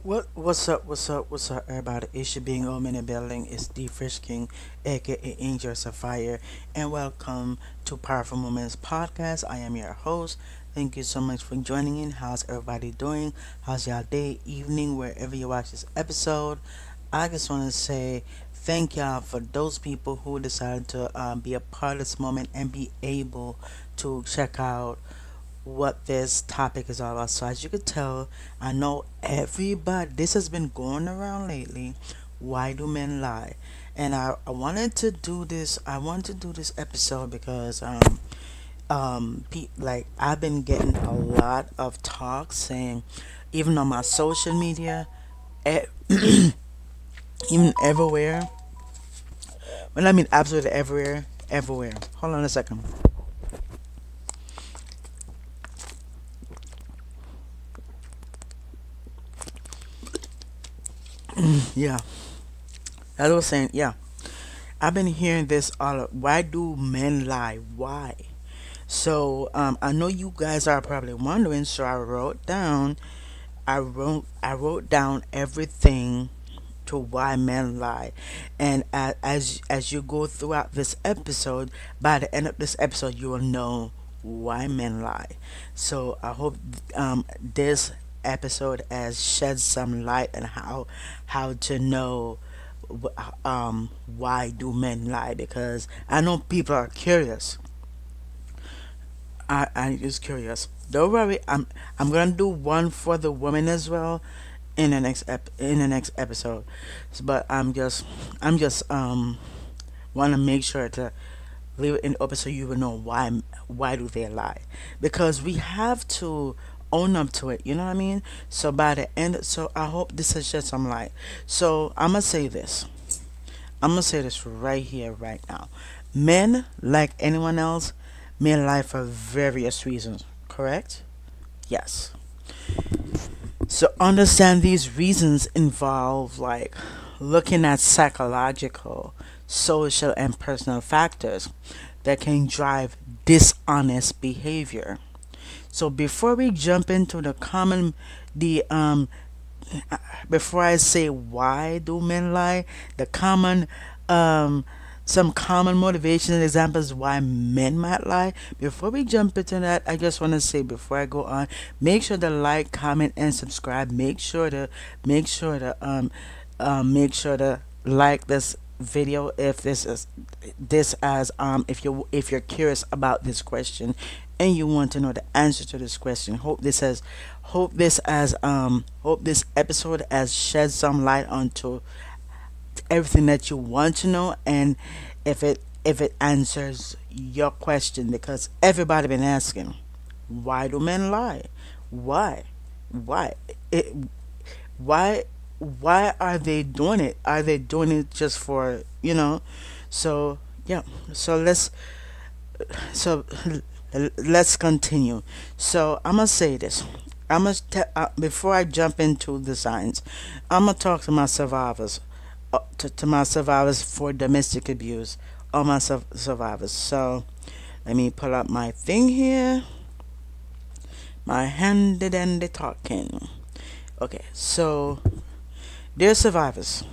What's up? What's up, everybody? It should be home in the building. It's the Fish King, aka Angel Sapphire, and welcome to Powerful Moments Podcast. I am your host. Thank you so much for joining in. How's everybody doing? How's y'all day, evening, wherever you watch this episode? I just want to say thank y'all for those people who decided to be a part of this moment and be able to check out what this topic is all about. So as you could tell, I know everybody this has been going around lately. Why do men lie? And I wanted to do this I wanted to do this episode because like I've been getting a lot of talk saying even on my social media e- even everywhere. Well, I mean absolutely everywhere. Hold on a second. Yeah. As I was saying, yeah. I've been hearing this all. Why do men lie? Why? So I know you guys are probably wondering. So I wrote down everything to why men lie, and as you go throughout this episode, by the end of this episode, you will know why men lie. So I hope this episode has shed some light on how to know why do men lie, because I know people are curious. I just curious. Don't worry, I'm gonna do one for the women as well in the next episode. But I'm just want to make sure to leave it in open so you will know why do they lie, because we have to own up to it. You know what I mean? So by the end, so I hope this has shed some light. So I'm gonna say this right here, right now. Men, like anyone else, may lie for various reasons. Correct? Yes. So understand these reasons involve like looking at psychological, social, and personal factors that can drive dishonest behavior. So before we jump into the before I say why do men lie, the common um some common motivation and examples why men might lie. Before we jump into that, I just want to say before I go on, make sure to like, comment, and subscribe. Make sure to like this video if this as if you're curious about this question and you want to know the answer to this question. Hope this episode has shed some light onto everything that you want to know, and if it answers your question, because everybody been asking why do men lie? Why why it why why are they doing it? Are they doing it just for so yeah, so so let's continue. So I'm gonna say this. Before I jump into the science, I'm gonna talk to my survivors, to my survivors for domestic abuse, all my survivors. So let me pull up my thing here, my handy dandy talking. Okay, so dear survivors,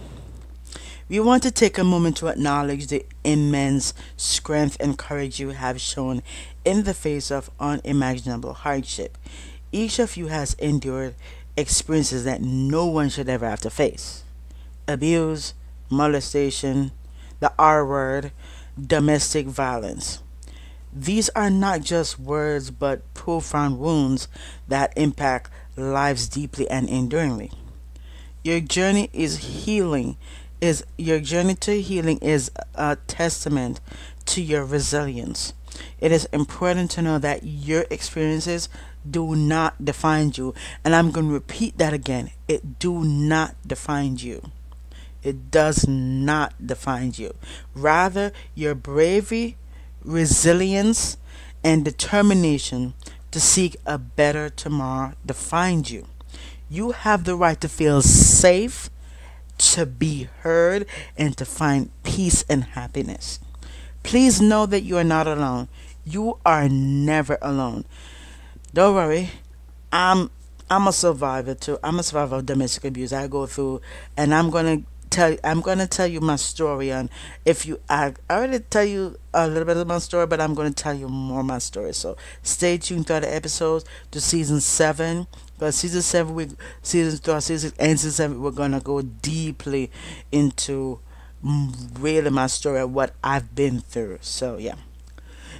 we want to take a moment to acknowledge the immense strength and courage you have shown in the face of unimaginable hardship. Each of you has endured experiences that no one should ever have to face: abuse, molestation, the R word, domestic violence. These are not just words but profound wounds that impact lives deeply and enduringly. Your journey is healing is your journey to healing is a testament to your resilience. It is important to know that your experiences do not define you, and I'm going to repeat that again. It do not define you. It does not define you. Rather, your bravery, resilience, and determination to seek a better tomorrow defines you. You have the right to feel safe, to be heard, and to find peace and happiness. Please know that you are not alone. You are never alone. Don't worry. I'm I'm a survivor too. I'm a survivor of domestic abuse. I go through, and I'm gonna tell you my story. And if you, I already tell you a little bit of my story, but I'm gonna tell you more of my story. So stay tuned throughout the episodes to season 7. Because season 3, season 7, we're gonna go deeply into really my story, what I've been through. So yeah.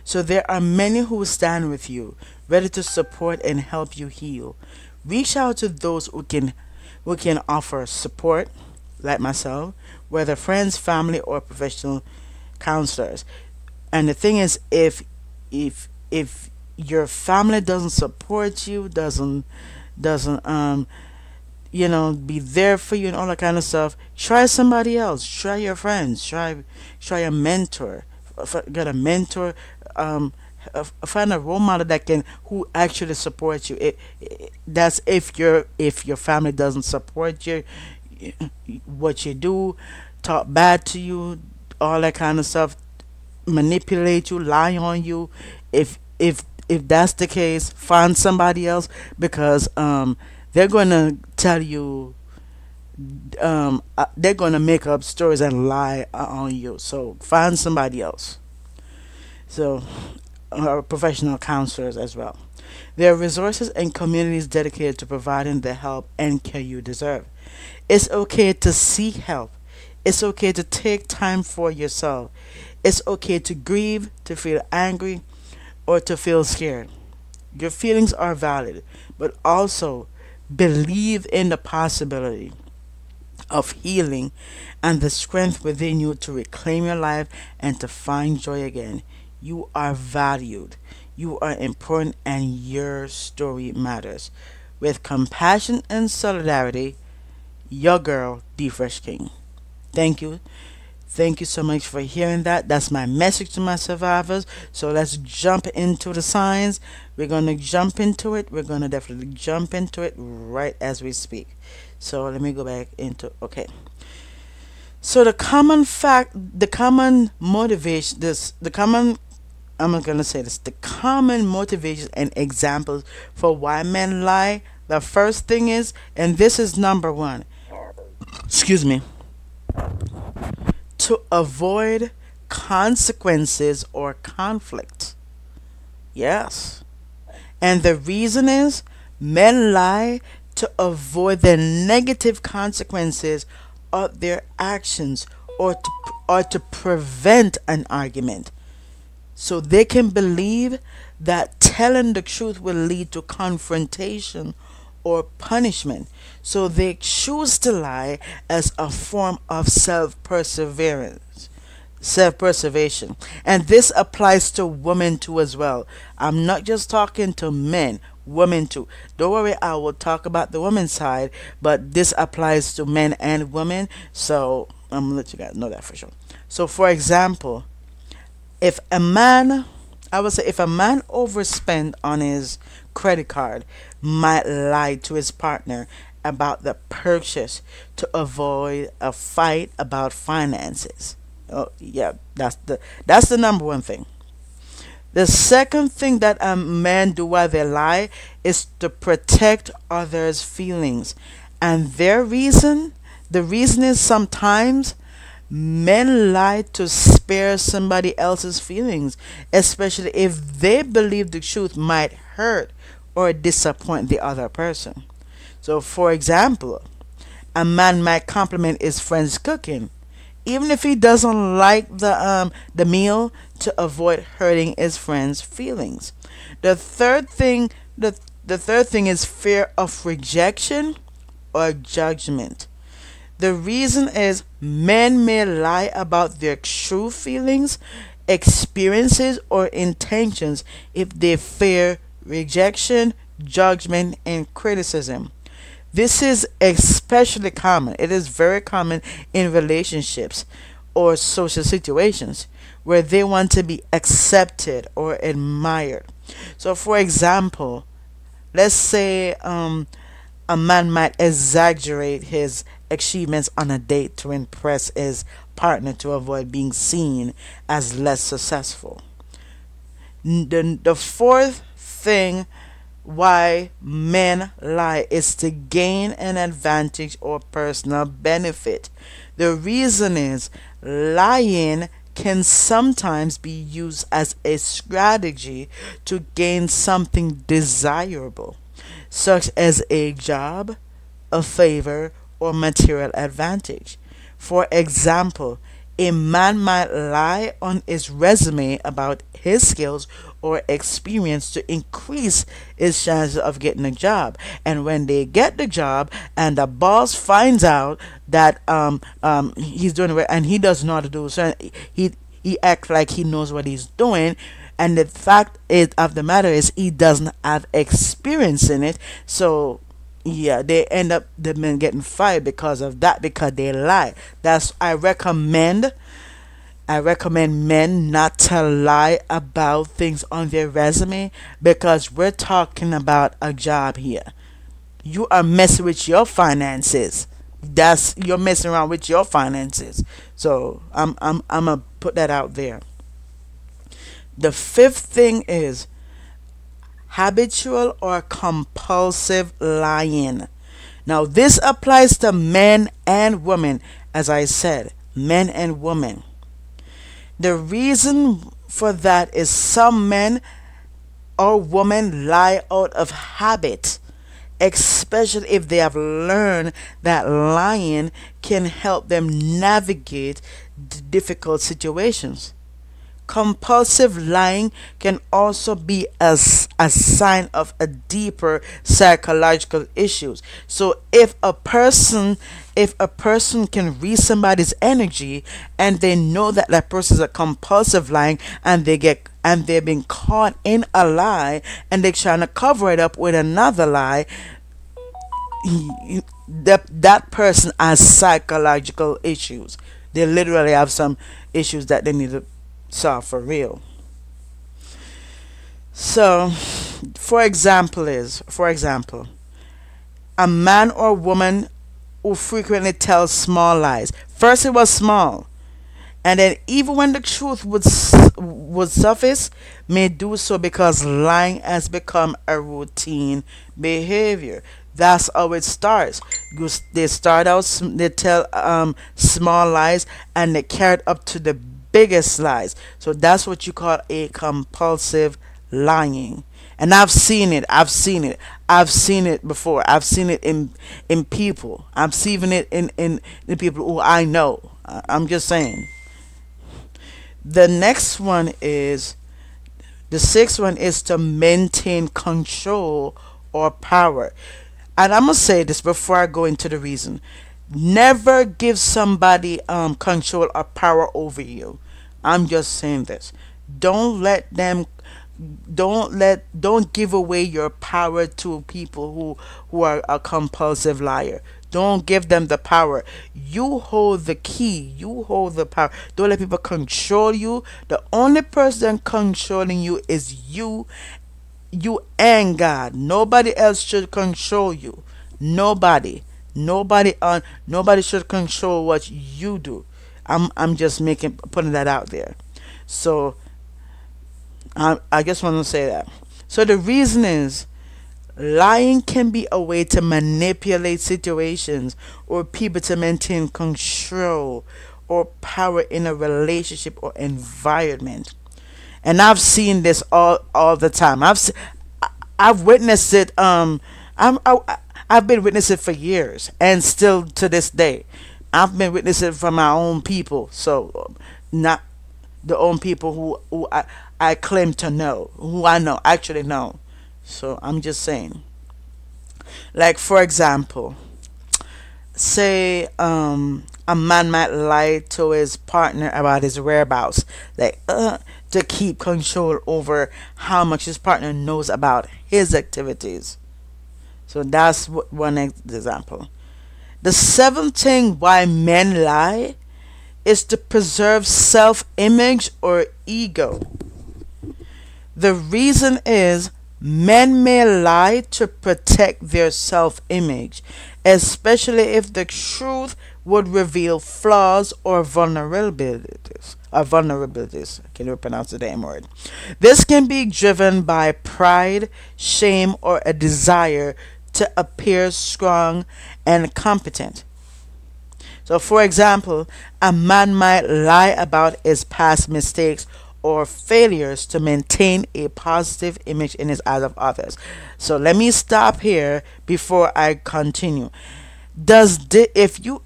So there are many who will stand with you, ready to support and help you heal. Reach out to those who can offer support, like myself, whether friends, family, or professional counselors. And the thing is, if your family doesn't support you, doesn't be there for you and all that kind of stuff, try somebody else. Try your friends. Try a mentor. Get a mentor. um Find a role model that can who actually supports you. That's if your family doesn't support you, what you do, talk bad to you, all that kind of stuff, manipulate you, lie on you. If that's the case, find somebody else, because they're gonna tell you, they're gonna make up stories and lie on you. So find somebody else. So professional counselors as well. There are resources and communities dedicated to providing the help and care you deserve. It's okay to seek help. It's okay to take time for yourself. It's okay to grieve, to feel angry, or to feel scared. Your feelings are valid, but also believe in the possibility of healing and the strength within you to reclaim your life and to find joy again. You are valued, you are important, and your story matters. With compassion and solidarity, your girl, D Fresh King. Thank you. Thank you so much for hearing that. That's my message to my survivors. So let's jump into the signs. We're going to jump into it. We're going to definitely jump into it right as we speak. So let me go back into, okay. So the common motivation, I'm not going to say this, the common motivations and examples for why men lie. The first thing is, and this is number one, excuse me, to avoid consequences or conflict. Yes. And the reason is, men lie to avoid the negative consequences of their actions, or to prevent an argument. So they can believe that telling the truth will lead to confrontation or punishment. So they choose to lie as a form of self preservation. And this applies to women too as well. I'm not just talking to men, women too. Don't worry, I will talk about the women's side, but this applies to men and women. So I'm gonna let you guys know that for sure. So for example, if a man I would say if a man overspend on his credit card, might lie to his partner about the purchase to avoid a fight about finances. Oh yeah, that's the number one thing. The second thing that a man do while they lie is to protect others' feelings. And the reason is sometimes men lie to spare somebody else's feelings, especially if they believe the truth might hurt or disappoint the other person. So, for example, a man might compliment his friend's cooking, even if he doesn't like the meal, to avoid hurting his friend's feelings. The third thing the third thing is fear of rejection or judgment. The reason is, men may lie about their true feelings, experiences, or intentions if they fear rejection, judgment, and criticism. This is especially common. It is very common in relationships or social situations where they want to be accepted or admired. So, for example, let's say a man might exaggerate his achievements on a date to impress his partner to avoid being seen as less successful. The fourth thing why men lie is to gain an advantage or personal benefit. The reason is lying can sometimes be used as a strategy to gain something desirable, such as a job, a favor, or material advantage. For example, a man might lie on his resume about his skills or experience to increase his chances of getting a job. And when they get the job and the boss finds out that he's doing it and he doesn't know how to do so, he acts like he knows what he's doing, and the fact of the matter is he doesn't have experience in it. So yeah, they end up the men getting fired because of that, because they lie. That's I recommend men not to lie about things on their resume, because we're talking about a job here. You are messing with your finances. That's You're messing around with your finances. So I'm gonna put that out there. The fifth thing is habitual or compulsive lying. Now, this applies to men and women, as I said, men and women. The reason for that is some men or women lie out of habit, especially if they have learned that lying can help them navigate difficult situations. Compulsive lying can also be a sign of a deeper psychological issues. So if a person can read somebody's energy and they know that that person is a compulsive lying, and they've been caught in a lie and they're trying to cover it up with another lie, that person has psychological issues. They literally have some issues that they need to solve for real. So, for example, a man or woman who frequently tells small lies. First, it was small, and then even when the truth would surface, may do so because lying has become a routine behavior. That's how it starts. They start out, they tell small lies, and they carry it up to the biggest lies. So that's what you call a compulsive lying. And I've seen it before. I've seen it in people. I've seen it in the people who I know. I'm just saying. The next one is the sixth one is to maintain control or power. And I'm gonna say this before I go into the reason. Never give somebody control or power over you. I'm just saying this. Don't let them don't give away your power to people who are a compulsive liar. Don't give them the power. You hold the key. You hold the power. Don't let people control you. The only person controlling you is you and God. Nobody else should control you. Nobody. Nobody should control what you do. I'm just putting that out there. So I just want to say that. So the reason is lying can be a way to manipulate situations or people to maintain control or power in a relationship or environment. And I've seen this all the time. I've witnessed it. I've been witnessing it for years, and still to this day, I've been witnessing it from my own people. So not the own people who I claim to know, who I know actually know. So I'm just saying. Like for example, say a man might lie to his partner about his whereabouts, like to keep control over how much his partner knows about his activities. So that's one example. The seventh thing why men lie is to preserve self image or ego. The reason is Men may lie to protect their self image, especially if the truth would reveal flaws or vulnerabilities. I can't even pronounce the damn word. This can be driven by pride, shame, or a desire to appear strong and competent. So, for example, a man might lie about his past mistakes or failures to maintain a positive image in his eyes of others. So, let me stop here before I continue. If you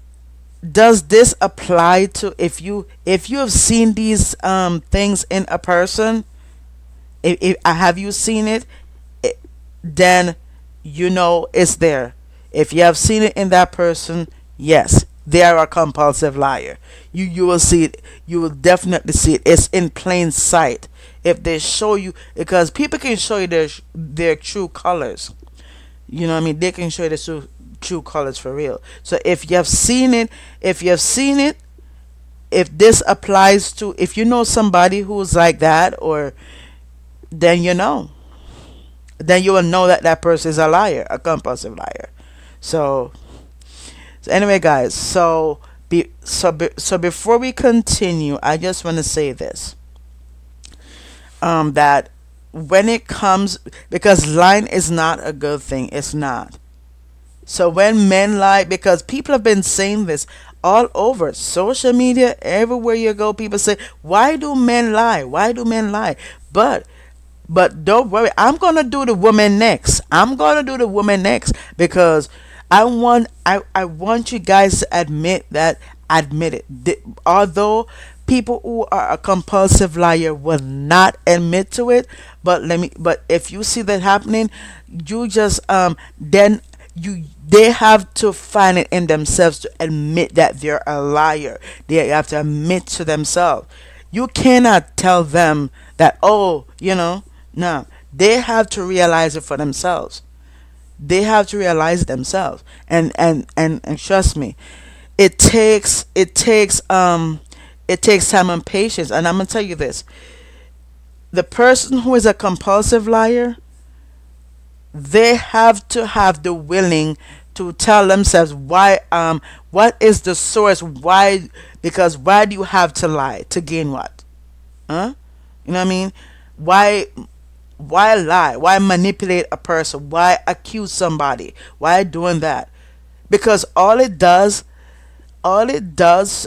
does this apply to, if you have seen these things in a person? If have you seen it? Then you know it's there. If you have seen it in that person, yes, they are a compulsive liar. You will see it. You will definitely see it. It's in plain sight. If they show you, because people can show you their true colors. You know what I mean? They can show you the true colors for real. So if you have seen it, if this applies to, if you know somebody who's like that, or then then you will know that that person is a liar, a compulsive liar. So, anyway, guys. So before we continue, I just want to say this. That when it comes, because lying is not a good thing. It's not. So when men lie, because people have been saying this all over social media, everywhere you go, people say, "Why do men lie? Why do men lie?" But don't worry, I'm gonna do the woman next. Because I want you guys to admit it. Although people who are a compulsive liar will not admit to it, but if you see that happening, you just then they have to find it in themselves to admit that they're a liar. They have to admit to themselves. You cannot tell them that, oh, no. They have to realize it for themselves. They have to realize it themselves. And trust me, it takes time and patience. And I'm gonna tell you this. The person who is a compulsive liar, they have to have the willing to tell themselves why, what is the source, why, because why do you have to lie? To gain what? You know what I mean? Why lie? Why manipulate a person? Why accuse somebody? Why doing that? Because all it does, all it does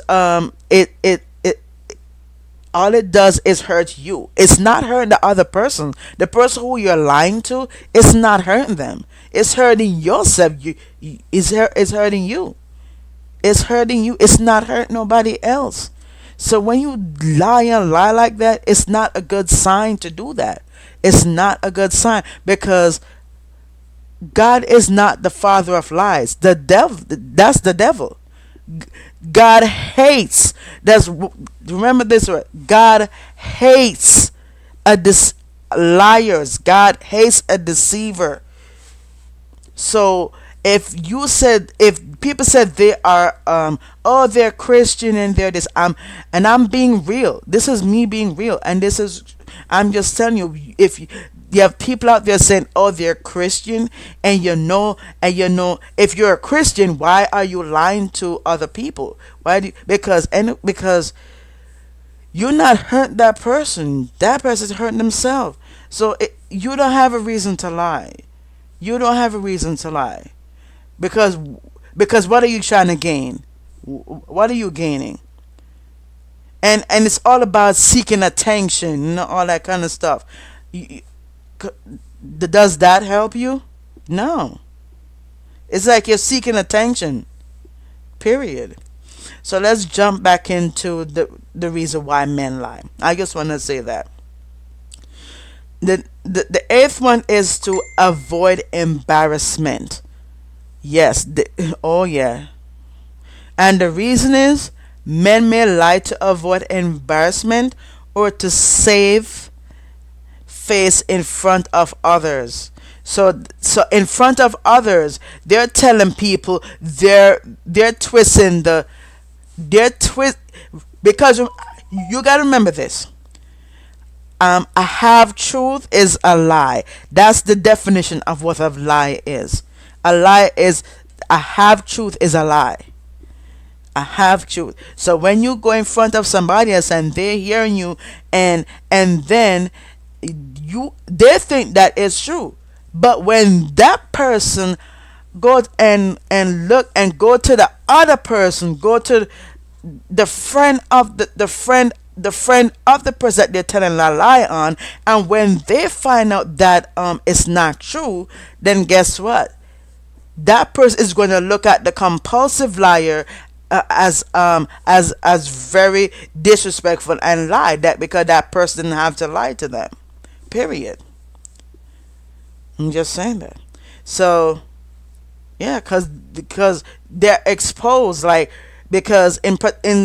is hurt you. It's not hurting the other person. The person who you're lying to, it's not hurting them. It's hurting yourself. It's hurting you. It's hurting you. It's not hurting nobody else. So when you lie and lie like that, it's not a good sign to do that. It's not a good sign, because God is not the father of lies. The devil, that's the devil. God hates. Remember this word. God hates liars. God hates a deceiver. So if people said they are they're Christian and they're this, and I'm being real. This is me being real, and I'm just telling you, if you have people out there saying, oh, they're Christian, and if you're a Christian, why are you lying to other people? Because you're not hurting that person. That person's hurting themselves. So you don't have a reason to lie. You don't have a reason to lie. Because what are you trying to gain? What are you gaining? And it's all about seeking attention, all that kind of stuff. Does that help you? No. It's like you're seeking attention. Period. So let's jump back into the reason why men lie. I just want to say that. The eighth one is to avoid embarrassment. Yes. Oh yeah. And the reason is, men may lie to avoid embarrassment or to save face in front of others. So in front of others, they're telling people they're twisting because you got to remember this. A half truth is a lie. That's the definition of what a lie is. A lie is a half truth is a lie. A half truth. So when you go in front of somebody else and they're hearing you, and then they think that it's true, but when that person go and look and go to the other person, go to the friend of the friend of the person that they're telling a lie on, and when they find out that it's not true, then guess what? That person is going to look at the compulsive liar as very disrespectful and lie, that because that person didn't have to lie to them. Period. I'm just saying that. So yeah, because they're exposed, like, because in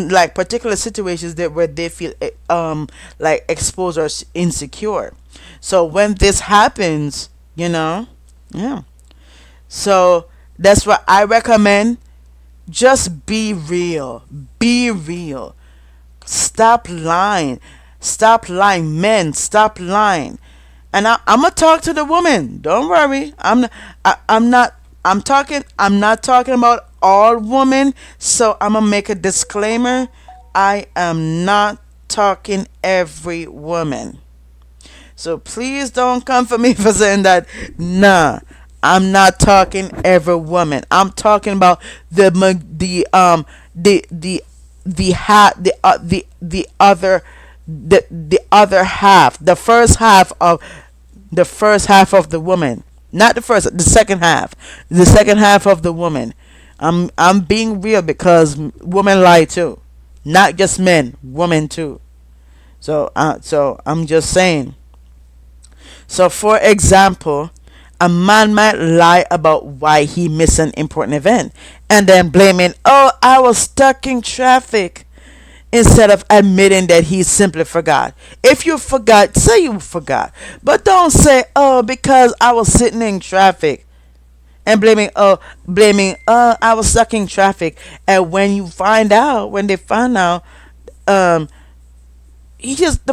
like particular situations that where they feel like exposed or insecure. So when this happens, yeah. So that's what I recommend. Just be real. Be real. Stop lying. Stop lying, men. Stop lying. And I'm gonna talk to the woman. Don't worry. I'm not. I'm not talking about all women. So I'm gonna make a disclaimer. I am not talking every woman. So please don't come for me for saying that. Nah, I'm not talking every woman. I'm talking about the other half, the first half of the woman, not the second half of the woman. I'm being real because women lie too, not just men, women too. So I'm just saying. So for example, a man might lie about why he missed an important event and then blaming, oh, I was stuck in traffic, instead of admitting that he simply forgot. If you forgot, say you forgot. But don't say, oh, because I was sitting in traffic, and blaming, I was stuck in traffic. And when they find out, the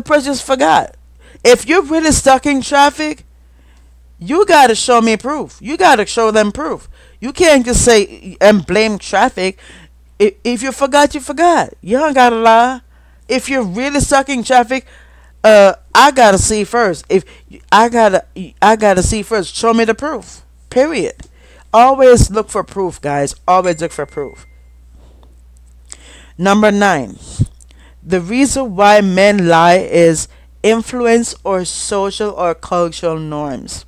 person just forgot. If you're really stuck in traffic, you gotta show me proof. You gotta show them proof. You can't just say and blame traffic. If you forgot, you forgot. You don't gotta lie. If you're really stuck in traffic, I gotta see first. If I gotta see first. Show me the proof. Period. Always look for proof, guys. Always look for proof. Number 9. The reason why men lie is influence or social or cultural norms.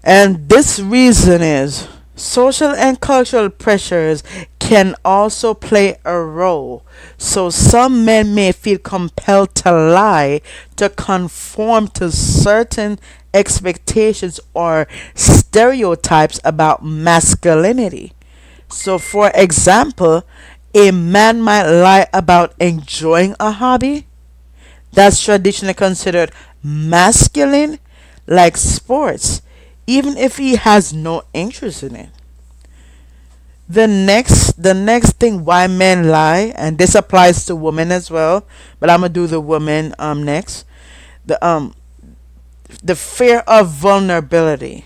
And this reason is social and cultural pressures can also play a role. So some men may feel compelled to lie to conform to certain expectations or stereotypes about masculinity. So for example, a man might lie about enjoying a hobby that's traditionally considered masculine, like sports, even if he has no interest in it. The next thing why men lie, and this applies to women as well, but I'm gonna do the women next. The fear of vulnerability.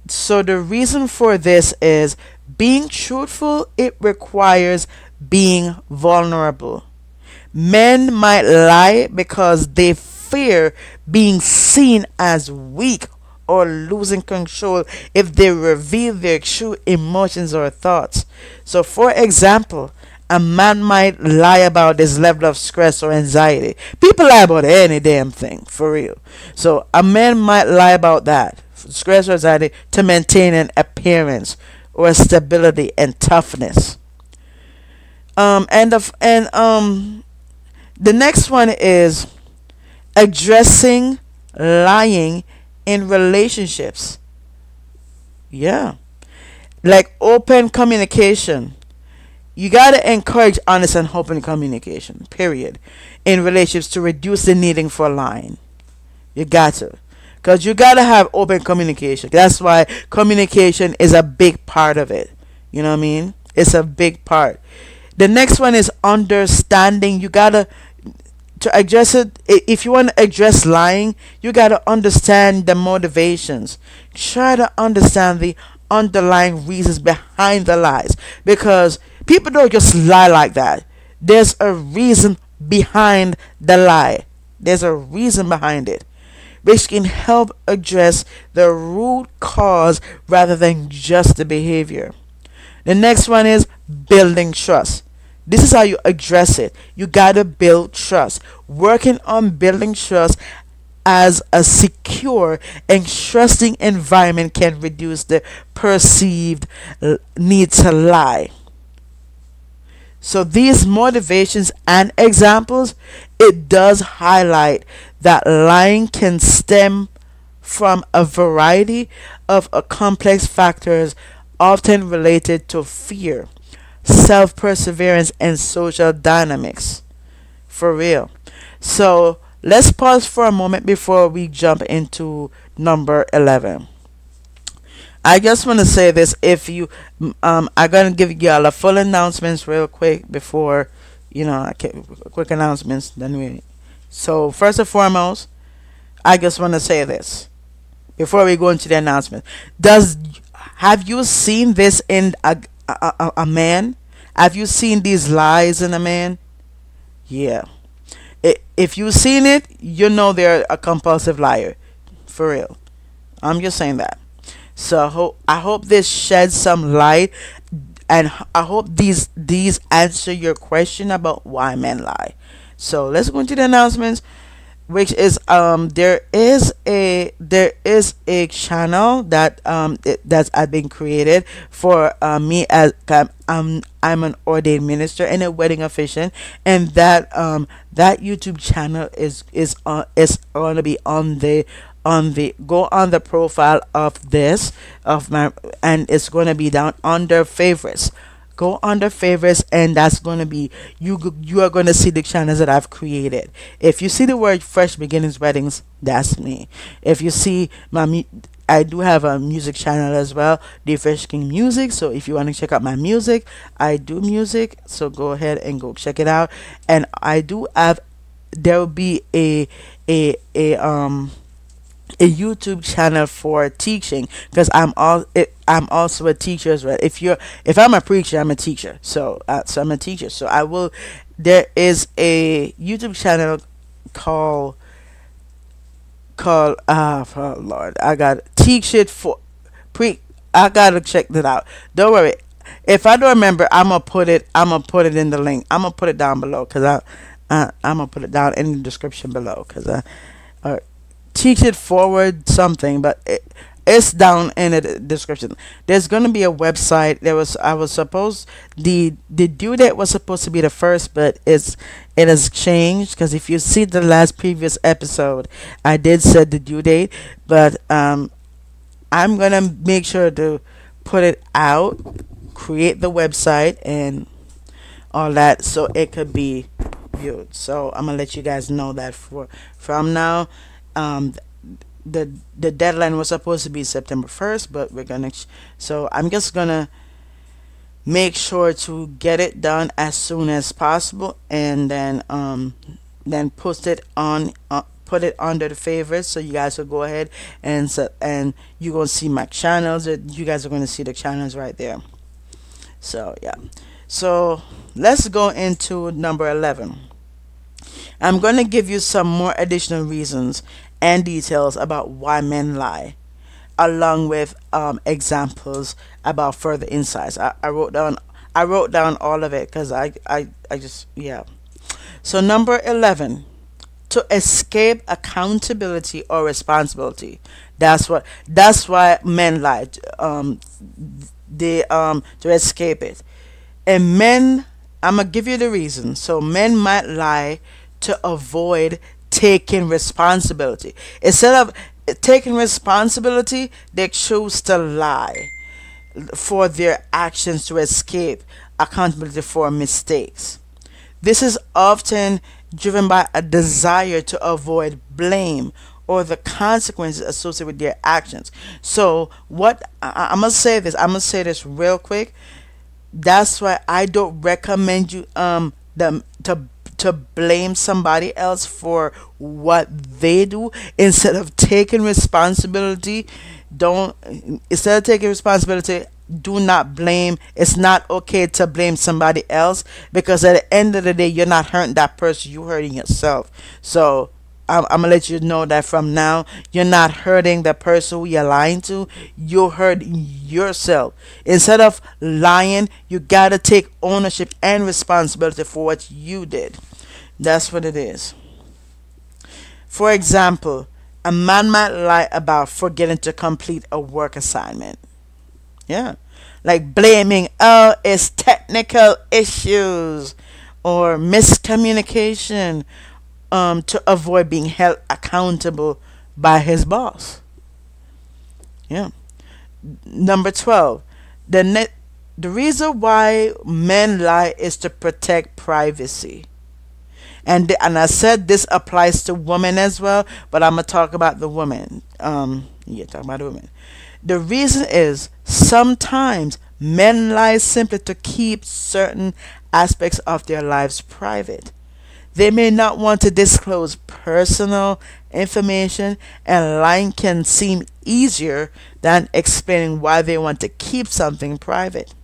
So the reason for this is being truthful, it requires being vulnerable. Men might lie because they fear being seen as weak or losing control if they reveal their true emotions or thoughts. So for example, a man might lie about his level of stress or anxiety. People lie about any damn thing, for real. So a man might lie about that, stress or anxiety, to maintain an appearance or stability and toughness. The next one is addressing lying in relationships. Yeah. Like open communication. You gotta encourage honest and open communication, period, in relationships to reduce the needing for lying. You got to. Because you gotta have open communication. That's why communication is a big part of it. You know what I mean? It's a big part. The next one is understanding. You gotta to address it, if you want to address lying, you got to understand the motivations. Try to understand the underlying reasons behind the lies, because people don't just lie like that. There's a reason behind the lie. There's a reason behind it, which can help address the root cause rather than just the behavior. The next one is building trust. This is how you address it. You gotta build trust. Working on building trust as a secure and trusting environment can reduce the perceived need to lie. So these motivations and examples, it does highlight that lying can stem from a variety of complex factors, often related to fear, self perseverance, and social dynamics. For real. So let's pause for a moment before we jump into number 11. I just want to say this. If you, I'm gonna give y'all a full announcements real quick before, quick announcements. Then we. So first and foremost, I just want to say this before we go into the announcement. Does Have you seen this in a man? Have you seen these lies in a man? Yeah. If you've seen it, you know they're a compulsive liar, for real. I'm just saying that. So I hope this sheds some light, and I hope these answer your question about why men lie. So let's go into the announcements, which is there is a channel that that's been created for me, as I'm an ordained minister and a wedding official, and that YouTube channel is going to be on the go on the profile of this of my, and it's going to be down under favorites. Go under favorites, and that's going to be you are going to see the channels that I've created. If you see the word Fresh Beginnings Weddings, that's me. If you see I do have a music channel as well, The Fresh King Music. So if you want to check out my music, I do music, so go ahead and go check it out. And I do have, there will be a YouTube channel for teaching, because I'm also a teacher as well. If I'm a preacher, I'm a teacher. So I'm a teacher. So I will. There is a YouTube channel called oh Lord, I got teach it for pre. I gotta check that out. Don't worry. If I don't remember, I'm gonna put it in the link. I'm gonna put it down below, because I'm gonna put it down in the description below, because teach it forward something, but it's down in the description. There's gonna be a website. The due date was supposed to be the first, but it has changed, because if you see the last previous episode, I did set the due date, but I'm gonna make sure to put it out, create the website and all that, so it could be viewed. So I'm gonna let you guys know that from now. The deadline was supposed to be September 1st, but so I'm just gonna make sure to get it done as soon as possible, and then post it on put it under the favorites, so you guys will go ahead and you're gonna see my channels. You guys are gonna see the channels right there. So yeah, so let's go into number 11. I'm going to give you some more additional reasons and details about why men lie, along with examples about further insights. I wrote down all of it, because I just, yeah. So number 11, to escape accountability or responsibility. That's why men lie. To escape it. And men, I'm gonna give you the reason. So men might lie to avoid taking responsibility. Instead of taking responsibility, they choose to lie for their actions to escape accountability for mistakes. This is often driven by a desire to avoid blame or the consequences associated with their actions. So I'm gonna say this real quick. That's why I don't recommend you to to blame somebody else for what they do instead of taking responsibility. Don't Instead of taking responsibility, do not blame. It's not okay to blame somebody else, because at the end of the day, you're not hurting that person, you're hurting yourself. So I'm gonna let you know that from now, you're not hurting the person who you're lying to, you're hurting yourself. Instead of lying, you gotta take ownership and responsibility for what you did. That's what it is. For example, a man might lie about forgetting to complete a work assignment. Yeah. Like blaming, oh, it's technical issues or miscommunication, to avoid being held accountable by his boss. Yeah. Number 12. The reason why men lie is to protect privacy. And I said this applies to women as well, but I'm gonna talk about the women. Yeah, talk about the women. The reason is sometimes men lie simply to keep certain aspects of their lives private. They may not want to disclose personal information, and lying can seem easier than explaining why they want to keep something private.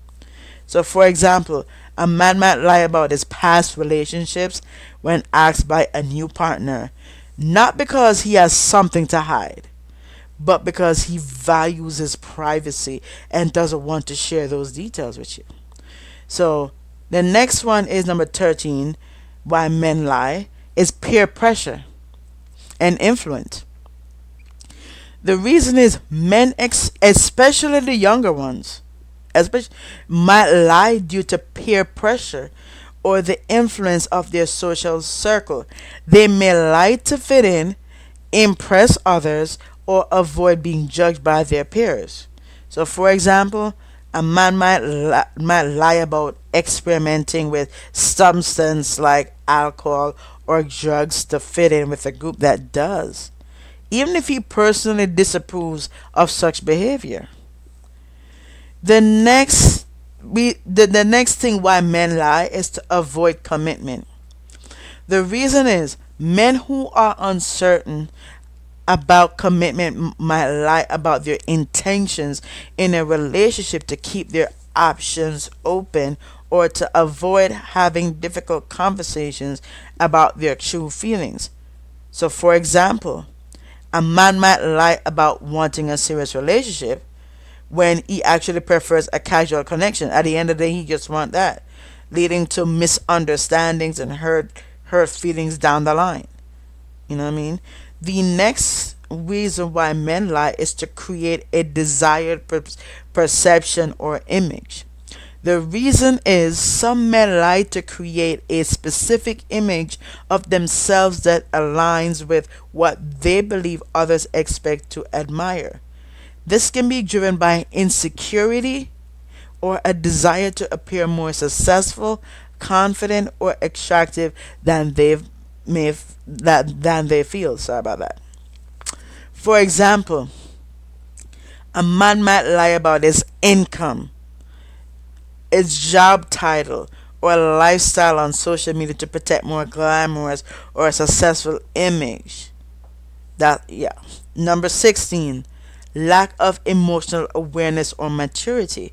So, for example, a man might lie about his past relationships when asked by a new partner, not because he has something to hide, but because he values his privacy and doesn't want to share those details with you. So, the next one is number 13, why men lie, is peer pressure and influence. The reason is men, especially the younger ones, especially, might lie due to peer pressure or the influence of their social circle. They may lie to fit in, impress others, or avoid being judged by their peers. So, for example, a man might lie about experimenting with substance like alcohol or drugs to fit in with a group that does, even if he personally disapproves of such behavior. The next thing why men lie is to avoid commitment. The reason is men who are uncertain about commitment might lie about their intentions in a relationship to keep their options open, or to avoid having difficult conversations about their true feelings. So, for example, a man might lie about wanting a serious relationship when he actually prefers a casual connection. At the end of the day, he just wants that, leading to misunderstandings and hurt feelings down the line. You know what I mean? The next reason why men lie is to create a desired perception or image. The reason is some men lie to create a specific image of themselves that aligns with what they believe others expect to admire. This can be driven by insecurity or a desire to appear more successful, confident, or attractive than they feel. Sorry about that. For example, a man might lie about his income, its job title, or lifestyle on social media to protect more glamorous or successful image. That yeah. Number 16, lack of emotional awareness or maturity.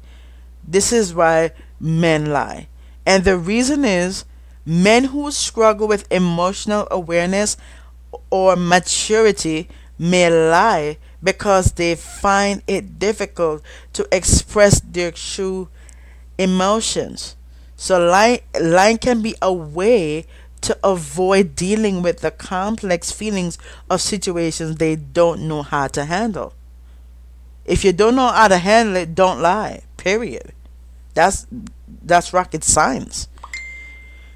This is why men lie. And the reason is men who struggle with emotional awareness or maturity may lie because they find it difficult to express their true emotions. So lying can be a way to avoid dealing with the complex feelings of situations they don't know how to handle. If you don't know how to handle it, don't lie. Period. That's rocket science.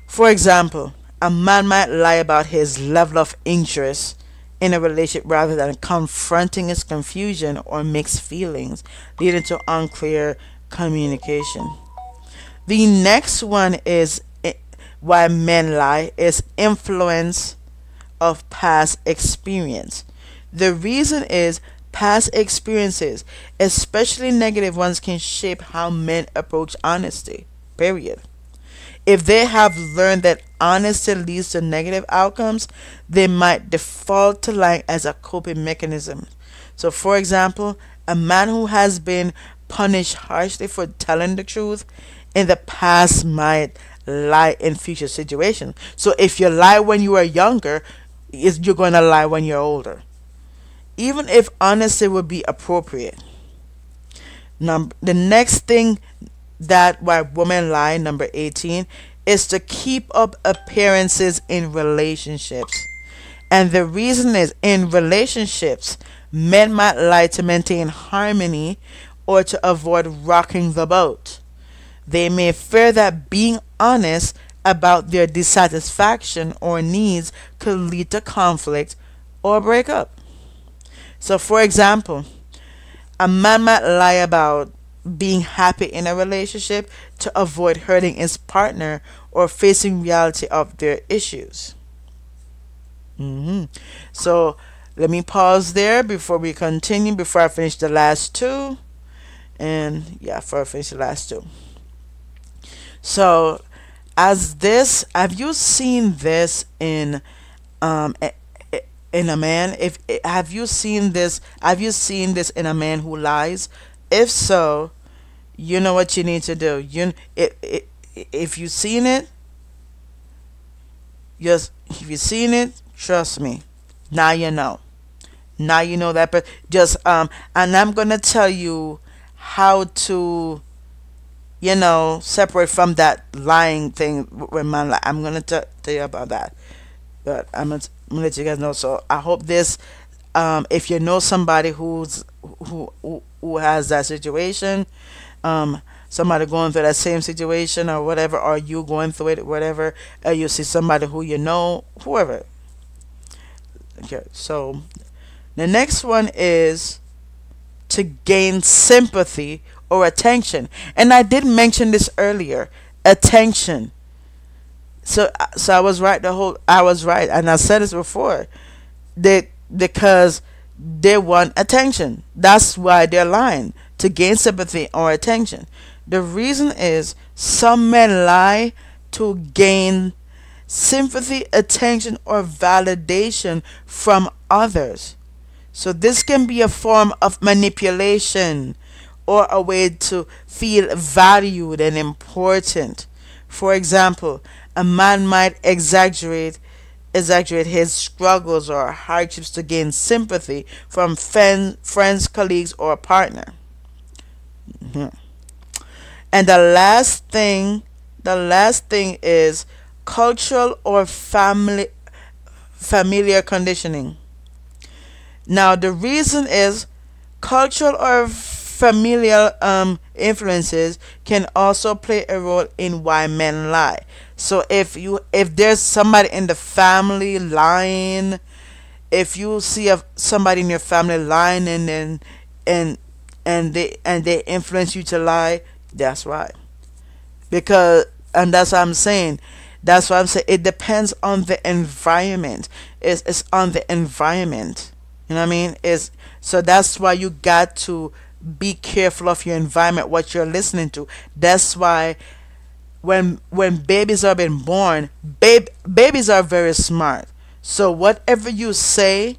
For example, a man might lie about his level of interest in a relationship rather than confronting his confusion or mixed feelings, leading to unclear communication. The next one is why men lie is influence of past experience. The reason is past experiences, especially negative ones, can shape how men approach honesty. Period. If they have learned that honesty leads to negative outcomes, they might default to lying as a coping mechanism. So, for example, a man who has been punished harshly for telling the truth in the past might lie in future situations. So, if you lie when you are younger, you're going to lie when you're older, even if honesty would be appropriate. The next thing that why women lie, number 18, is to keep up appearances in relationships. And the reason is, in relationships, men might lie to maintain harmony or to avoid rocking the boat. They may fear that being honest about their dissatisfaction or needs could lead to conflict or breakup. So, for example, a man might lie about being happy in a relationship to avoid hurting his partner or facing reality of their issues. So let me pause there before we continue, before I finish the last two. And yeah, before I finish the last two. So, as this, have you seen this um in a man? If have you seen this? Have you seen this in a man who lies? If so, you know what you need to do. If you've seen it, just if you've seen it, trust me. Now you know. Now you know that. But just and I'm gonna tell you how to, separate from that lying thing when man lie. I'm gonna tell you about that. But I'm gonna let you guys know. So I hope this. If you know somebody who has that situation, somebody going through that same situation or whatever, or you going through it, whatever, you see somebody who you know, whoever. Okay, so the next one is to gain sympathy or attention, and I did mention this earlier. Attention. So I was right. I was right, and I said this before. Because they want attention. That's why they're lying, to gain sympathy or attention. The reason is, some men lie to gain sympathy, attention, or validation from others. So this can be a form of manipulation or a way to feel valued and important. For example, a man might exaggerate his struggles or hardships to gain sympathy from friends, colleagues, or a partner. Mhm. And the last thing is cultural or familiar conditioning. Now, the reason is, cultural or familial influences can also play a role in why men lie. So if there's somebody in the family lying, if you see somebody in your family lying, and they influence you to lie, that's right. Because, and that's what I'm saying. That's what I'm saying. It depends on the environment. It's on the environment. You know what I mean? So that's why you got to be careful of your environment, what you're listening to. That's why when babies are being born, babies are very smart. So whatever you say,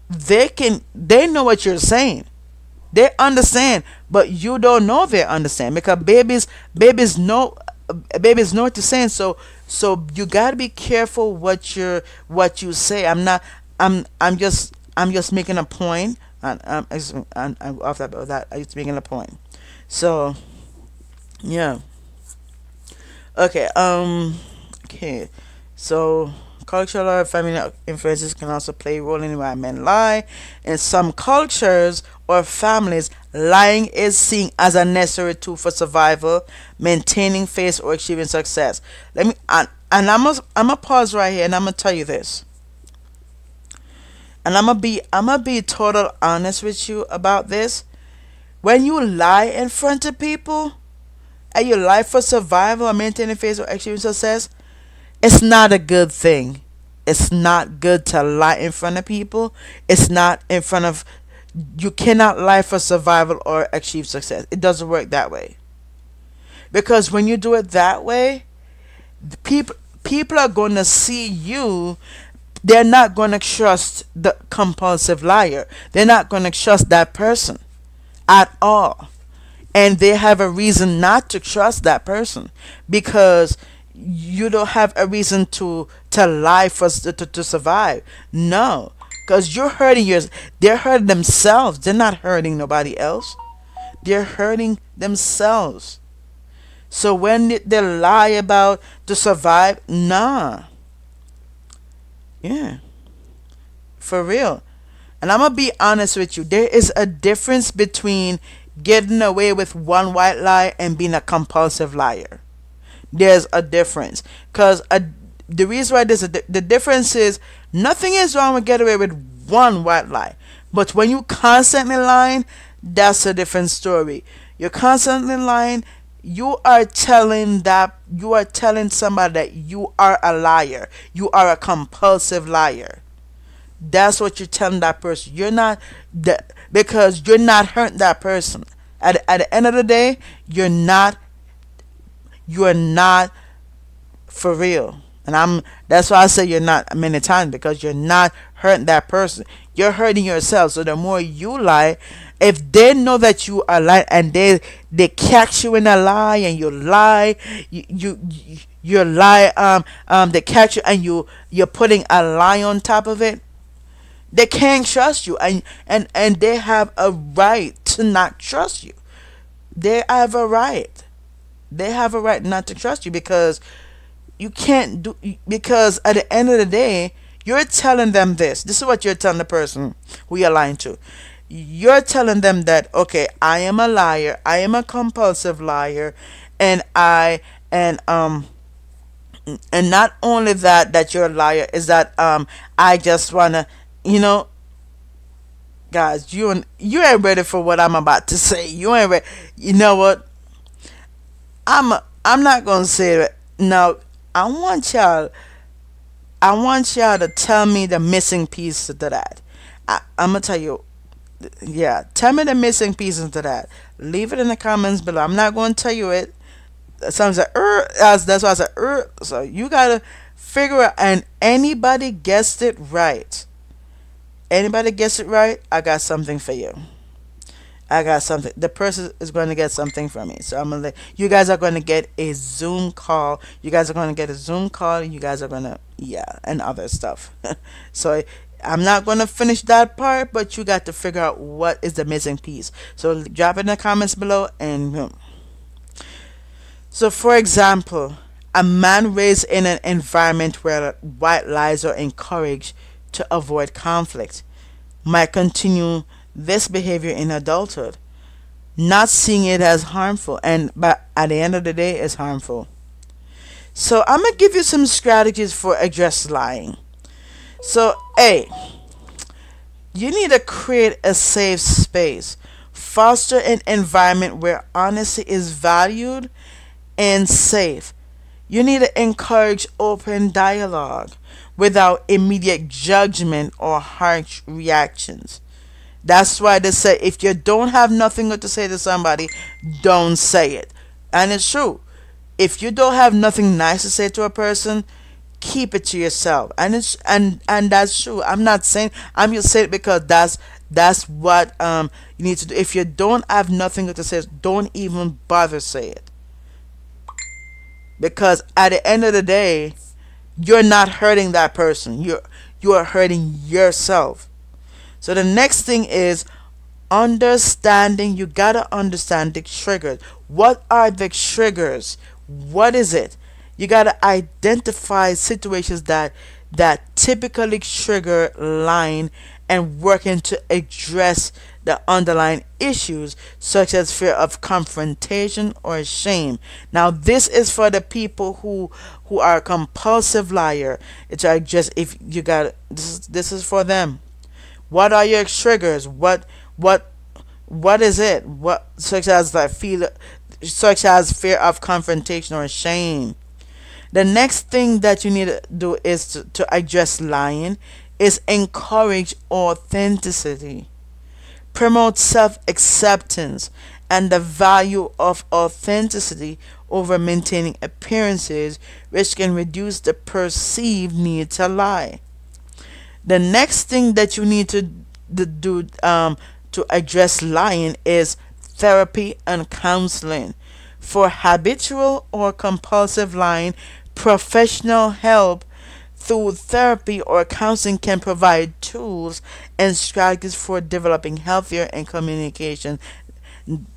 they know what you're saying. They understand, but you don't know they understand, because babies know what you're saying. So you gotta be careful what you say. I'm just making a point, and I'm off that. I'm just making a point. So yeah. Okay. Okay. So cultural or family influences can also play a role in why men lie. In some cultures or families, lying is seen as a necessary tool for survival, maintaining faith, or achieving success. And I'm gonna pause right here, and I'm gonna tell you this. And I'm gonna be total honest with you about this. When you lie in front of people, and you lie for survival or maintaining faith or achieving success, it's not a good thing. It's not good to lie in front of people. It's not in front of. You cannot lie for survival or achieve success. It doesn't work that way. Because when you do it that way, People are going to see you. They're not going to trust the compulsive liar. They're not going to trust that person at all. And they have a reason not to trust that person, because you don't have a reason to lie for to survive. No, because you're hurting yours. They're hurting themselves. They're not hurting nobody else. They're hurting themselves. So when they lie about to survive, nah, yeah, for real. And I'm gonna be honest with you. There is a difference between getting away with one white lie and being a compulsive liar. There's a difference. Because the reason why the difference is, nothing is wrong with getting away with one white lie. But when you constantly lying, that's a different story. You're constantly lying. You are telling somebody that you are a liar. You are a compulsive liar. That's what you're telling that person. You're not that, because you're not hurting that person. At the end of the day, you're not for real. And that's why I say you're not many times, because you're not hurting that person. You're hurting yourself. So the more you lie, if they know that you are lying and they catch you in a lie and you lie, you lie, they catch you and you're putting a lie on top of it, they can't trust you, and they have a right to not trust you. They have a right. They have a right not to trust you, because you can't do, because at the end of the day, you're telling them this. This is what you're telling the person who you're lying to. You're telling them that, okay, I am a liar. I am a compulsive liar, and and not only that you're a liar, is that I just wanna, you know, guys, you ain't ready for what I'm about to say. You ain't ready. You know what? I'm not gonna say it now. I want y'all. I want y'all to tell me the missing piece to that. I'm gonna tell you. Yeah, tell me the missing pieces to that. Leave it in the comments below. I'm not gonna tell you it. That sounds like that's why I said so you gotta figure out. And anybody guessed it right. Anybody gets it right, I got something for you. I got something. The person is going to get something from me. So I'm gonna you guys are going to get a Zoom call. You guys are going to get a Zoom call. You guys are going to, yeah, and other stuff. So I'm not going to finish that part, but you got to figure out what is the missing piece. So drop it in the comments below. And so, for example, a man raised in an environment where white lies are encouraged to avoid conflict might continue this behavior in adulthood, not seeing it as harmful, but at the end of the day it's harmful. So I'm gonna give you some strategies for address lying. So A, you need to create a safe space. Foster an environment where honesty is valued and safe. You need to encourage open dialogue without immediate judgment or harsh reactions. That's why they say if you don't have nothing good to say to somebody, don't say it. And it's true. If you don't have nothing nice to say to a person, keep it to yourself. And that's true. I'm not saying, I'm just saying it because that's what you need to do. If you don't have nothing good to say, don't even bother say it. Because at the end of the day, you're not hurting that person. You are hurting yourself. So the next thing is understanding. You gotta understand the triggers. What are the triggers? What is it? You gotta identify situations that typically trigger lying and working to address the underlying issues such as fear of confrontation or shame. Now this is for the people who are compulsive liar. It's just, if you got this is for them. What are your triggers? What is it? What, such as fear of confrontation or shame. The next thing that you need to do is to address lying is encourage authenticity. Promote self-acceptance and the value of authenticity over maintaining appearances, which can reduce the perceived need to lie. The next thing that you need to do to address lying is therapy and counseling. For habitual or compulsive lying, professional help through therapy or counseling can provide tools and strategies for developing healthier and communication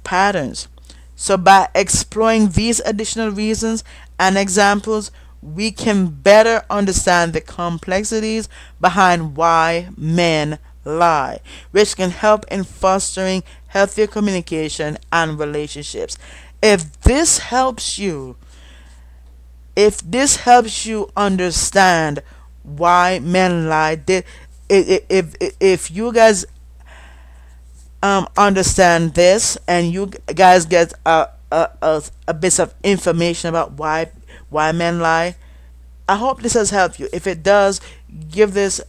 patterns. So, by exploring these additional reasons and examples, we can better understand the complexities behind why men lie, which can help in fostering healthier communication and relationships. If this helps you, if this helps you understand why men lie, if you guys understand this and you guys get a bit of information about why men lie, I hope this has helped you. If it does, give this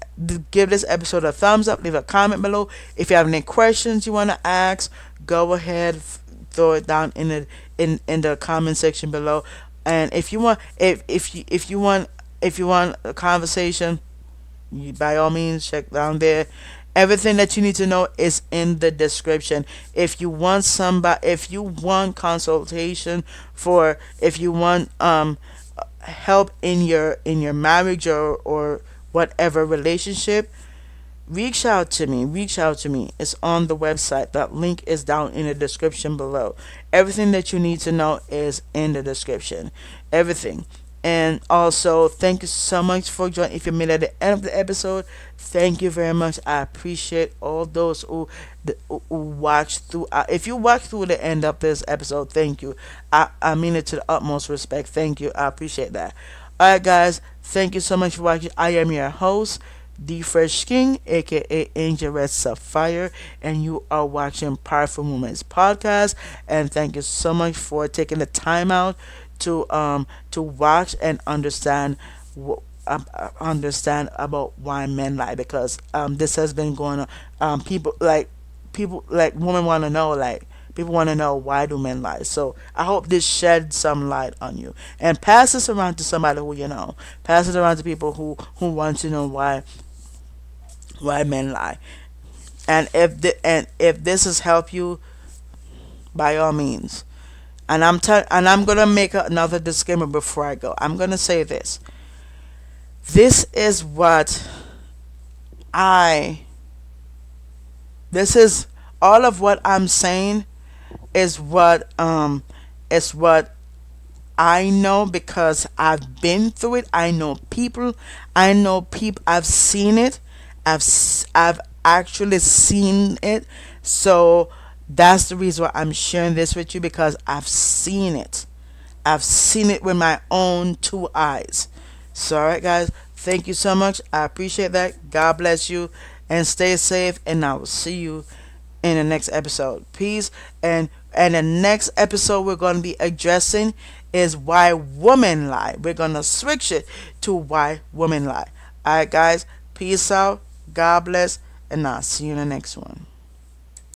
episode a thumbs up, leave a comment below. If you have any questions you want to ask, go ahead, throw it down in the comment section below. And if you want, if you want a conversation, by all means check down there. Everything that you need to know is in the description. If you want consultation for, if you want help in your marriage or whatever relationship, reach out to me. It's on the website. That link is down in the description below. Everything that you need to know is in the description. Everything. And also, thank you so much for joining. If you made it at the end of the episode, thank you very much. I appreciate all those who watched through. If you watched through the end of this episode, thank you. I mean it to the utmost respect. Thank you. I appreciate that. Alright, guys. Thank you so much for watching. I am your host, The Fresh King, aka Angel Red Sapphire, and you are watching Powerful Moments Podcast. And thank you so much for taking the time out to watch and understand understand about why men lie, because this has been going on. People like women want to know, like people want to know, why do men lie. So I hope this shed some light on you, and pass this around to somebody who you know. Pass it around to people who want to know why men lie. And if this has helped you, by all means. And I'm gonna make another disclaimer before I go. I'm gonna say this. This is all of what I'm saying is what I know, because I've been through it. I know people. I've seen it. I've actually seen it. So that's the reason why I'm sharing this with you, because I've seen it. I've seen it with my own two eyes. So, alright, guys. Thank you so much. I appreciate that. God bless you. And stay safe. And I will see you in the next episode. Peace. And the next episode we're going to be addressing is why women lie. We're going to switch it to why women lie. Alright, guys. Peace out. God bless. And I'll see you in the next one.